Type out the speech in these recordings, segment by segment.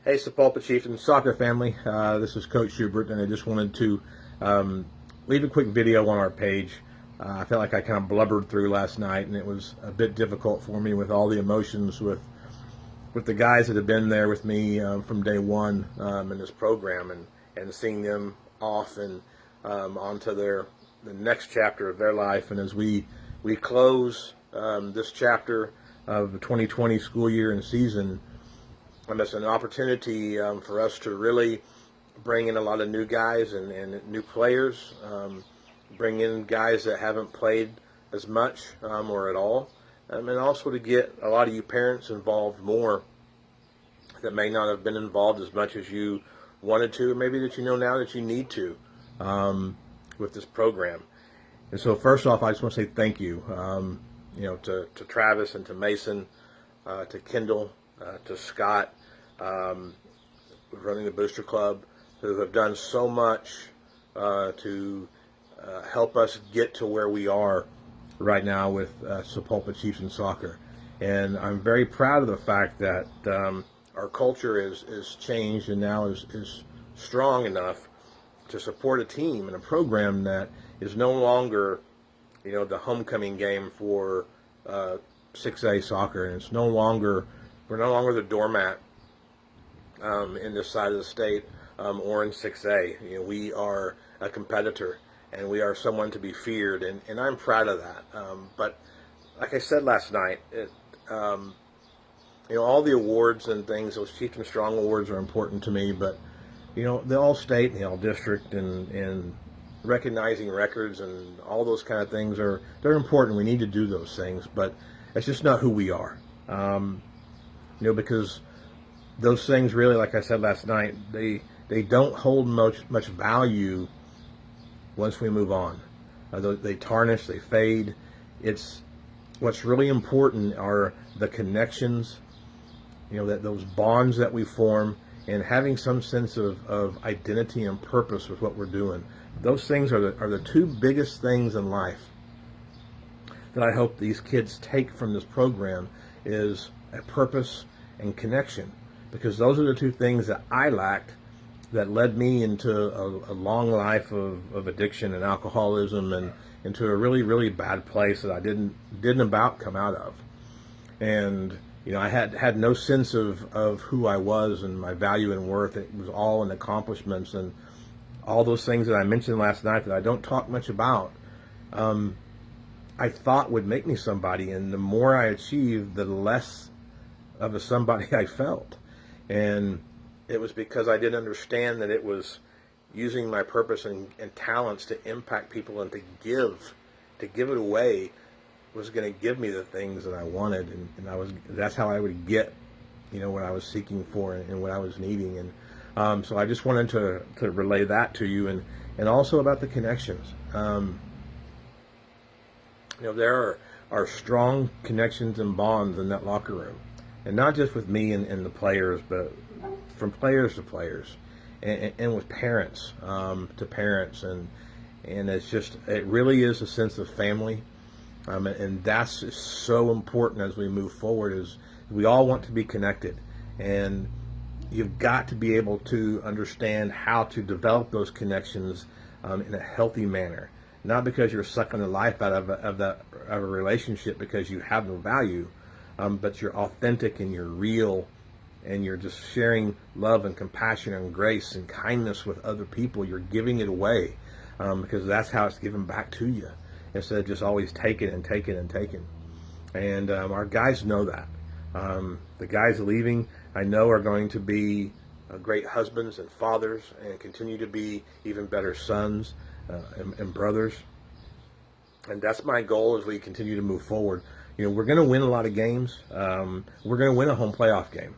Hey, Sapulpa Chieftain soccer family. This is Coach Schubert, and I just wanted to leave a quick video on our page. I felt like I kind of blubbered through last night, and it was a bit difficult for me with all the emotions with the guys that have been there with me from day one in this program, and seeing them off and onto the next chapter of their life. And as we close this chapter of the 2020 school year and season. It's an opportunity for us to really bring in a lot of new guys and new players, bring in guys that haven't played as much or at all, and also to get a lot of you parents involved more that may not have been involved as much as you wanted to, or maybe that you know now that you need to with this program. And so first off, I just want to say thank you, to Travis and to Mason, to Kendall, to Scott, running the Booster Club, who have done so much to help us get to where we are right now with Sapulpa Chiefs in soccer. And I'm very proud of the fact that our culture is changed and now is strong enough to support a team and a program that is no longer, the homecoming game for 6A soccer, and we're no longer the doormat in this side of the state or in 6A. We are a competitor, and we are someone to be feared, and I'm proud of that. But like I said last night, all the awards and things, those Chieftain Strong awards are important to me, but the All-State and the All-District and recognizing records and all those kind of things they're important. We need to do those things, but it's just not who we are. Because those things really, like I said last night, they don't hold much value once we move on. They tarnish, they fade. What's really important are the connections, those bonds that we form, and having some sense of identity and purpose with what we're doing. Those things are the two biggest things in life that I hope these kids take from this program, is a purpose and connection, because those are the two things that I lacked that led me into a long life of addiction and alcoholism, and into a really, really bad place that I didn't about come out of. And I had no sense of who I was and my value and worth. It was all in accomplishments and all those things that I mentioned last night that I don't talk much about. I thought would make me somebody, and the more I achieved, the less of a somebody I felt. And it was because I didn't understand that it was using my purpose and talents to impact people and to give it away was going to give me the things that I wanted, and that's how I would get what I was seeking for and what I was needing. And so I just wanted to relay that to you, and also about the connections. There are strong connections and bonds in that locker room, and not just with me and the players, but from players to players, and with parents to parents, and it really is a sense of family, and that's so important as we move forward. Is we all want to be connected, and you've got to be able to understand how to develop those connections in a healthy manner. Not because you're sucking the life out of a relationship because you have no value, but you're authentic and you're real, and you're just sharing love and compassion and grace and kindness with other people. You're giving it away because that's how it's given back to you, instead of just always taking and taking and taking. And our guys know that. The guys leaving, I know, are going to be great husbands and fathers, and continue to be even better sons and brothers. And that's my goal as we continue to move forward. We're going to win a lot of games. We're going to win a home playoff game,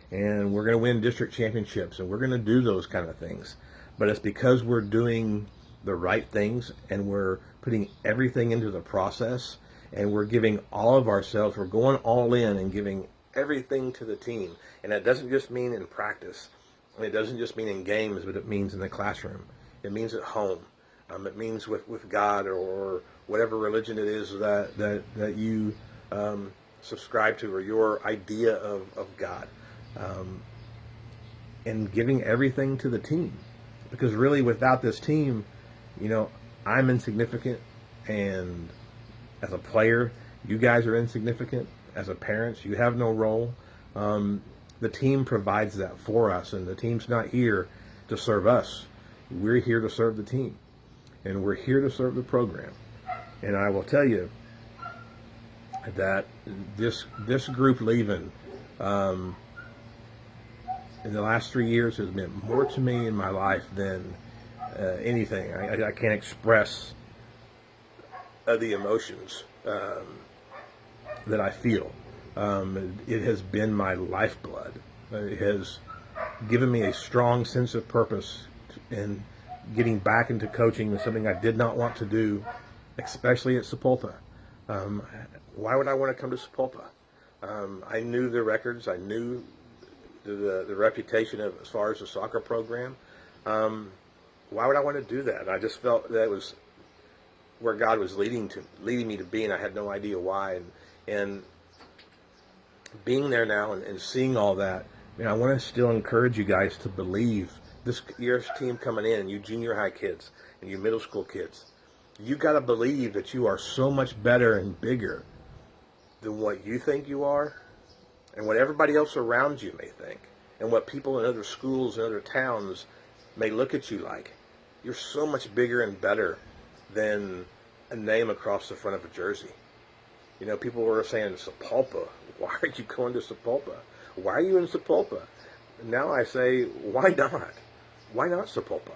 and we're going to win district championships, and we're going to do those kind of things. But it's because we're doing the right things, and we're putting everything into the process, and we're giving all of ourselves. We're going all in and giving everything to the team. And that doesn't just mean in practice. It doesn't just mean in games, but it means in the classroom. It means at home. It means with God, or whatever religion it is that you subscribe to, or your idea of God. and giving everything to the team. Because really, without this team, you know, I'm insignificant, and as a player, you guys are insignificant. As a parents, you have no role. The team provides that for us, and the team's not here to serve us. We're here to serve the team, and we're here to serve the program. And I will tell you that this group leaving in the last 3 years has meant more to me in my life than anything. I can't express the emotions that I feel. It has been my lifeblood. It has given me a strong sense of purpose in getting back into coaching, something I did not want to do, especially at Sapulpa. Why would I want to come to Sapulpa? I knew the records. I knew the reputation of as far as the soccer program. Why would I want to do that? I just felt that was where God was leading me to be, and I had no idea why. And being there now and seeing all that, I want to still encourage you guys to believe this year's team coming in, and you junior high kids and you middle school kids. You got to believe that you are so much better and bigger than what you think you are, and what everybody else around you may think, and what people in other schools and other towns may look at you like. You're so much bigger and better than a name across the front of a jersey. You know, people were saying, Sapulpa, why are you going to Sapulpa? Why are you in Sapulpa? And now I say, why not? Why not Sapulpa?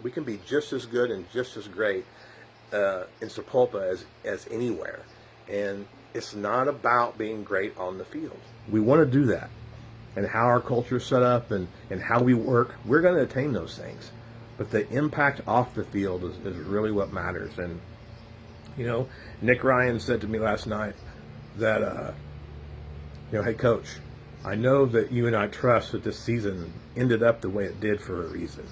We can be just as good and just as great in Sapulpa as anywhere. And it's not about being great on the field. We want to do that. And how our culture is set up and how we work, we're going to attain those things. But the impact off the field is really what matters. And, you know, Nick Ryan said to me last night that, hey, Coach, I know that you and I trust that this season ended up the way it did for a reason.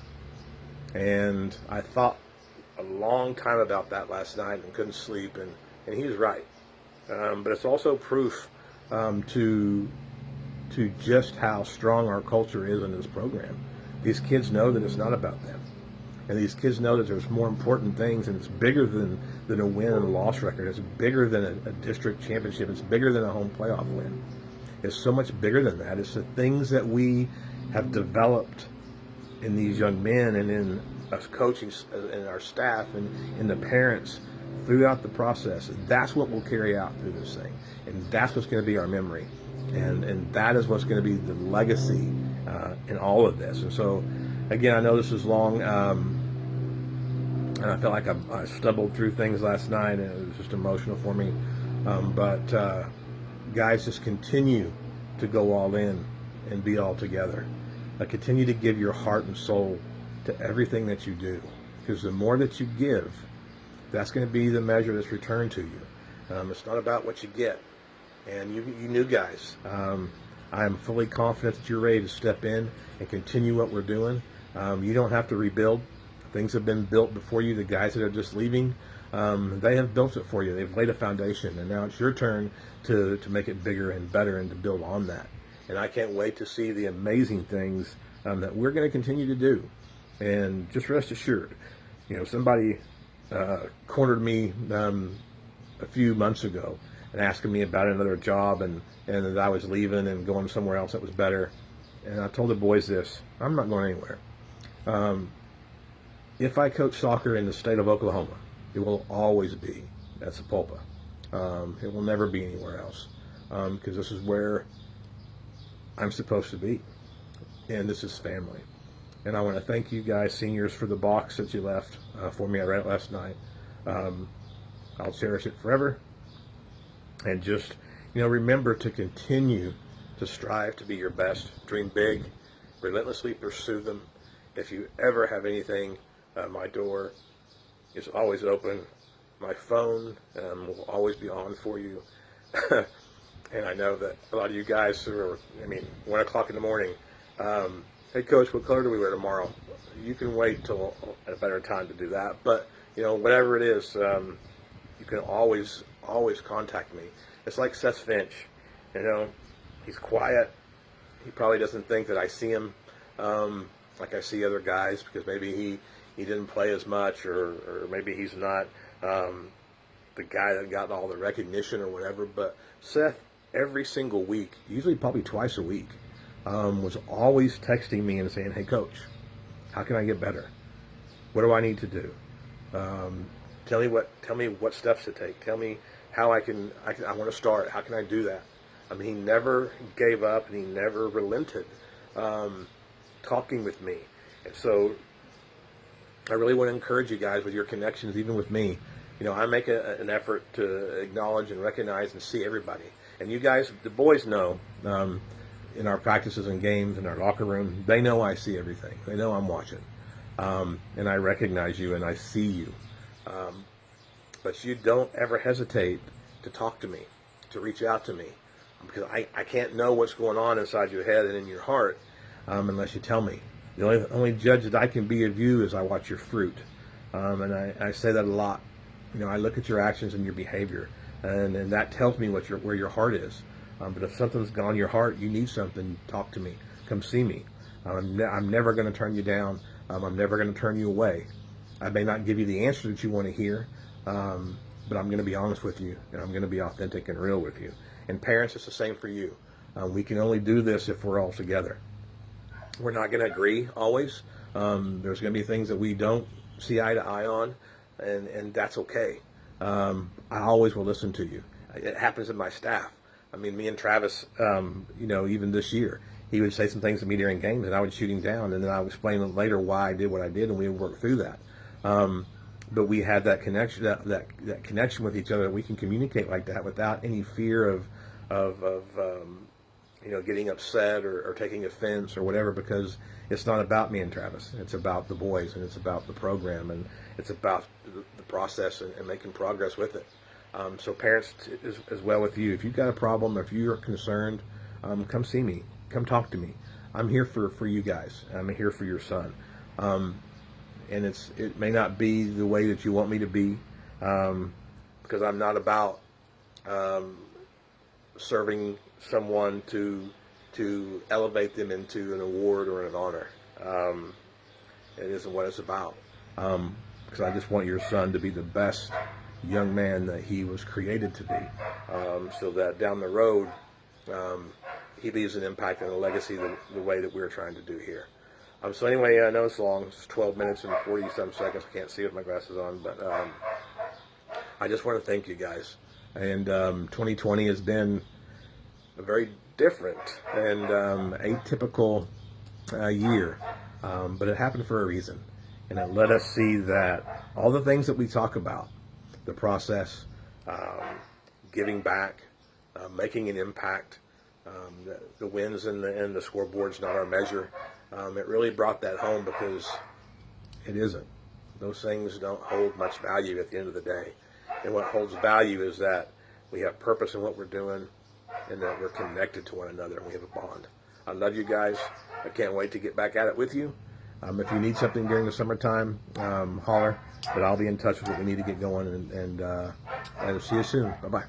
And I thought a long time about that last night and couldn't sleep, and he was right. But it's also proof to just how strong our culture is in this program. These kids know that it's not about them. And these kids know that there's more important things, and it's bigger than a win and a loss record. It's bigger than a district championship. It's bigger than a home playoff win. It's so much bigger than that. It's the things that we have developed in these young men and in us coaching and our staff and in the parents throughout the process. That's what we'll carry out through this thing. And that's what's going to be our memory. And that is what's going to be the legacy in all of this. And so, again, I know this is long, and I felt like I stumbled through things last night, and it was just emotional for me. But guys, just continue to go all in and be all together. Continue to give your heart and soul to everything that you do, because the more that you give, that's going to be the measure that's returned to you. It's not about what you get. And you new guys, I am fully confident that you're ready to step in and continue what we're doing. You don't have to rebuild. Things have been built before you. The guys that are just leaving, they have built it for you. They've laid a foundation, and now it's your turn to make it bigger and better and to build on that. And I can't wait to see the amazing things that we're going to continue to do. And just rest assured, somebody cornered me a few months ago and asking me about another job and that I was leaving and going somewhere else that was better. And I told the boys this: I'm not going anywhere. If I coach soccer in the state of Oklahoma, it will always be at Sapulpa. It will never be anywhere else, because this is where I'm supposed to be, and this is family. And I want to thank you guys, seniors, for the box that you left for me. I read it last night. I'll cherish it forever. And just, remember to continue to strive to be your best. Dream big. Relentlessly pursue them. If you ever have anything, my door is always open. My phone will always be on for you. And I know that a lot of you guys who are, 1 o'clock in the morning, hey, Coach, what color do we wear tomorrow? You can wait till a better time to do that. But, whatever it is, you can always contact me. It's like Seth Finch. He's quiet. He probably doesn't think that I see him. like I see other guys, because maybe he didn't play as much, or maybe he's not the guy that got all the recognition or whatever. But Seth, every single week, usually probably twice a week, was always texting me and saying, "Hey, Coach, how can I get better? What do I need to do? Tell me what steps to take. Tell me how I want to start. How can I do that?" I mean, he never gave up, and he never relented talking with me. And so I really want to encourage you guys with your connections, even with me. You know, I make an effort to acknowledge and recognize and see everybody. And you guys, the boys know, in our practices and games, in our locker room, they know I see everything. They know I'm watching. And I recognize you and I see you. But you don't ever hesitate to talk to me, to reach out to me. Because I can't know what's going on inside your head and in your heart unless you tell me. The only judge that I can be of you is I watch your fruit. And I say that a lot. You know, I look at your actions and your behavior, and that tells me where your heart is. But if something's gone your heart, you need something, talk to me. Come see me. I'm never going to turn you down. I'm never going to turn you away. I may not give you the answer that you want to hear, but I'm going to be honest with you, and I'm going to be authentic and real with you. And parents, it's the same for you. We can only do this if we're all together. We're not going to agree always. There's going to be things that we don't see eye to eye on, and that's okay. I always will listen to you. It happens in my staff. I mean, me and Travis, you know, even this year, he would say some things to me during games, and I would shoot him down, and then I would explain later why I did what I did, and we would work through that. But we had that connection, that connection with each other. That we can communicate like that without any fear of you know, getting upset or taking offense or whatever, because it's not about me and Travis. It's about the boys, and it's about the program, and it's about the process and making progress with it. So parents, as well with you, if you've got a problem, or if you're concerned, come see me. Come talk to me. I'm here for you guys. I'm here for your son. And it may not be the way that you want me to be, because I'm not about serving someone to elevate them into an award or an honor. It isn't what it's about. Because I just want your son to be the best young man that he was created to be, so that down the road he leaves an impact and a legacy the way that we're trying to do here. So anyway, I know it's long. It's 12 minutes and 40-some seconds. I can't see with my glasses on, but I just want to thank you guys. And 2020 has been a very different and atypical year, but it happened for a reason. And it let us see that all the things that we talk about, the process, giving back, making an impact, the wins and the scoreboard's not our measure. It really brought that home, because it isn't. Those things don't hold much value at the end of the day. And what holds value is that we have purpose in what we're doing, and that we're connected to one another, and we have a bond. I love you guys. I can't wait to get back at it with you. If you need something during the summertime, holler. But I'll be in touch with what we need to get going, and see you soon. Bye-bye.